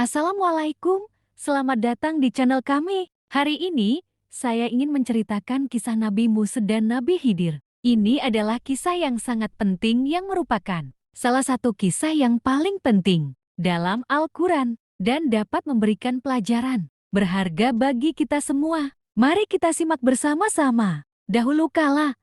Assalamualaikum, selamat datang di channel kami. Hari ini, saya ingin menceritakan kisah Nabi Musa dan Nabi Khidir. Ini adalah kisah yang sangat penting yang merupakan salah satu kisah yang paling penting dalam Al-Quran dan dapat memberikan pelajaran berharga bagi kita semua. Mari kita simak bersama-sama. Dahulu kala,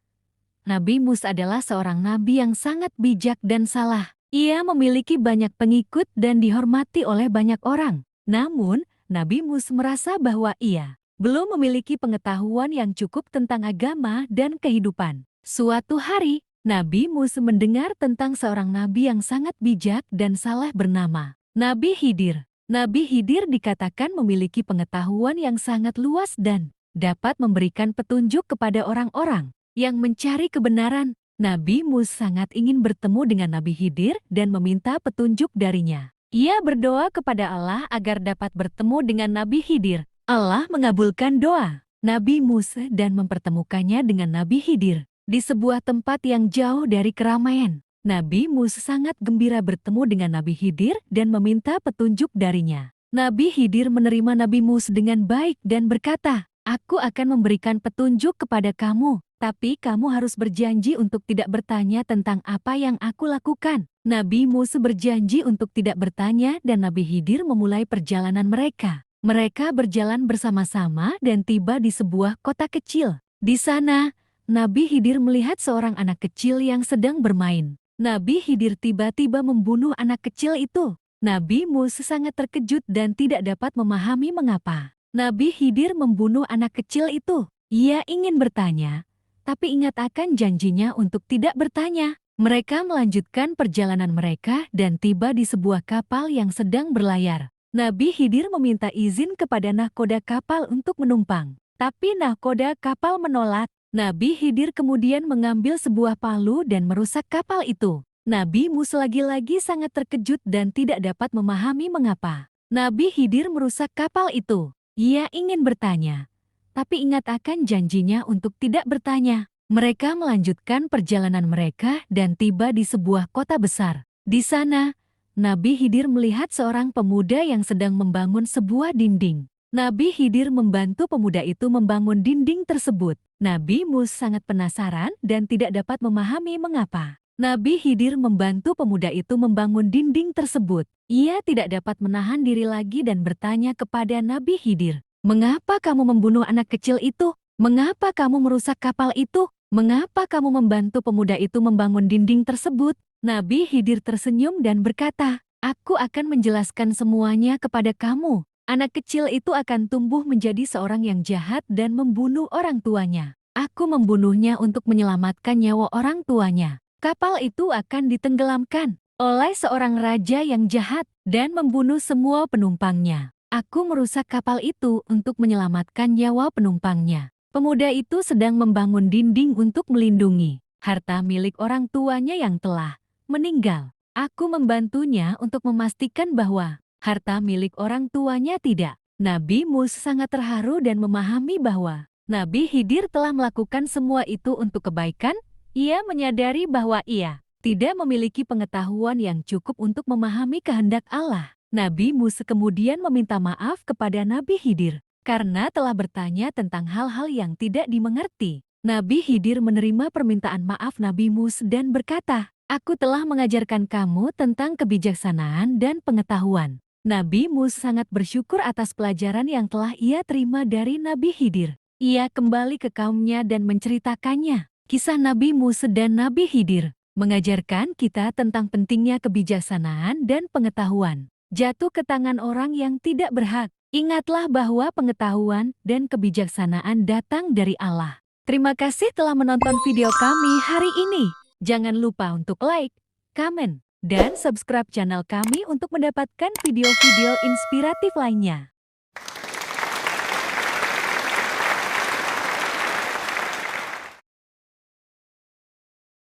Nabi Musa adalah seorang nabi yang sangat bijak dan saleh. Ia memiliki banyak pengikut dan dihormati oleh banyak orang. Namun, Nabi Musa merasa bahwa ia belum memiliki pengetahuan yang cukup tentang agama dan kehidupan. Suatu hari, Nabi Musa mendengar tentang seorang nabi yang sangat bijak dan saleh bernama Nabi Khidir. Nabi Khidir dikatakan memiliki pengetahuan yang sangat luas dan dapat memberikan petunjuk kepada orang-orang yang mencari kebenaran. Nabi Musa sangat ingin bertemu dengan Nabi Khidir dan meminta petunjuk darinya. Ia berdoa kepada Allah agar dapat bertemu dengan Nabi Khidir. Allah mengabulkan doa Nabi Musa dan mempertemukannya dengan Nabi Khidir di sebuah tempat yang jauh dari keramaian. Nabi Musa sangat gembira bertemu dengan Nabi Khidir dan meminta petunjuk darinya. Nabi Khidir menerima Nabi Musa dengan baik dan berkata, "Aku akan memberikan petunjuk kepada kamu. Tapi kamu harus berjanji untuk tidak bertanya tentang apa yang aku lakukan." Nabi Musa berjanji untuk tidak bertanya dan Nabi Khidir memulai perjalanan mereka. Mereka berjalan bersama-sama dan tiba di sebuah kota kecil. Di sana, Nabi Khidir melihat seorang anak kecil yang sedang bermain. Nabi Khidir tiba-tiba membunuh anak kecil itu. Nabi Musa sangat terkejut dan tidak dapat memahami mengapa Nabi Khidir membunuh anak kecil itu. Ia ingin bertanya, tapi ingat akan janjinya untuk tidak bertanya. Mereka melanjutkan perjalanan mereka dan tiba di sebuah kapal yang sedang berlayar. Nabi Khidir meminta izin kepada nahkoda kapal untuk menumpang. Tapi nahkoda kapal menolak. Nabi Khidir kemudian mengambil sebuah palu dan merusak kapal itu. Nabi Musa lagi-lagi sangat terkejut dan tidak dapat memahami mengapa Nabi Khidir merusak kapal itu. Ia ingin bertanya, tapi ingat akan janjinya untuk tidak bertanya. Mereka melanjutkan perjalanan mereka dan tiba di sebuah kota besar. Di sana, Nabi Khidir melihat seorang pemuda yang sedang membangun sebuah dinding. Nabi Khidir membantu pemuda itu membangun dinding tersebut. Nabi Musa sangat penasaran dan tidak dapat memahami mengapa Nabi Khidir membantu pemuda itu membangun dinding tersebut. Ia tidak dapat menahan diri lagi dan bertanya kepada Nabi Khidir, "Mengapa kamu membunuh anak kecil itu? Mengapa kamu merusak kapal itu? Mengapa kamu membantu pemuda itu membangun dinding tersebut?" Nabi Khidir tersenyum dan berkata, "Aku akan menjelaskan semuanya kepada kamu. Anak kecil itu akan tumbuh menjadi seorang yang jahat dan membunuh orang tuanya. Aku membunuhnya untuk menyelamatkan nyawa orang tuanya. Kapal itu akan ditenggelamkan oleh seorang raja yang jahat dan membunuh semua penumpangnya. Aku merusak kapal itu untuk menyelamatkan nyawa penumpangnya." Pemuda itu sedang membangun dinding untuk melindungi harta milik orang tuanya yang telah meninggal. Aku membantunya untuk memastikan bahwa harta milik orang tuanya tidak. Nabi Musa sangat terharu dan memahami bahwa Nabi Khidir telah melakukan semua itu untuk kebaikan. Ia menyadari bahwa ia tidak memiliki pengetahuan yang cukup untuk memahami kehendak Allah. Nabi Musa kemudian meminta maaf kepada Nabi Khidir karena telah bertanya tentang hal-hal yang tidak dimengerti. Nabi Khidir menerima permintaan maaf Nabi Musa dan berkata, "Aku telah mengajarkan kamu tentang kebijaksanaan dan pengetahuan." Nabi Musa sangat bersyukur atas pelajaran yang telah ia terima dari Nabi Khidir. Ia kembali ke kaumnya dan menceritakannya. Kisah Nabi Musa dan Nabi Khidir mengajarkan kita tentang pentingnya kebijaksanaan dan pengetahuan jatuh ke tangan orang yang tidak berhak. Ingatlah bahwa pengetahuan dan kebijaksanaan datang dari Allah. Terima kasih telah menonton video kami hari ini. Jangan lupa untuk like, komen, dan subscribe channel kami untuk mendapatkan video-video inspiratif lainnya.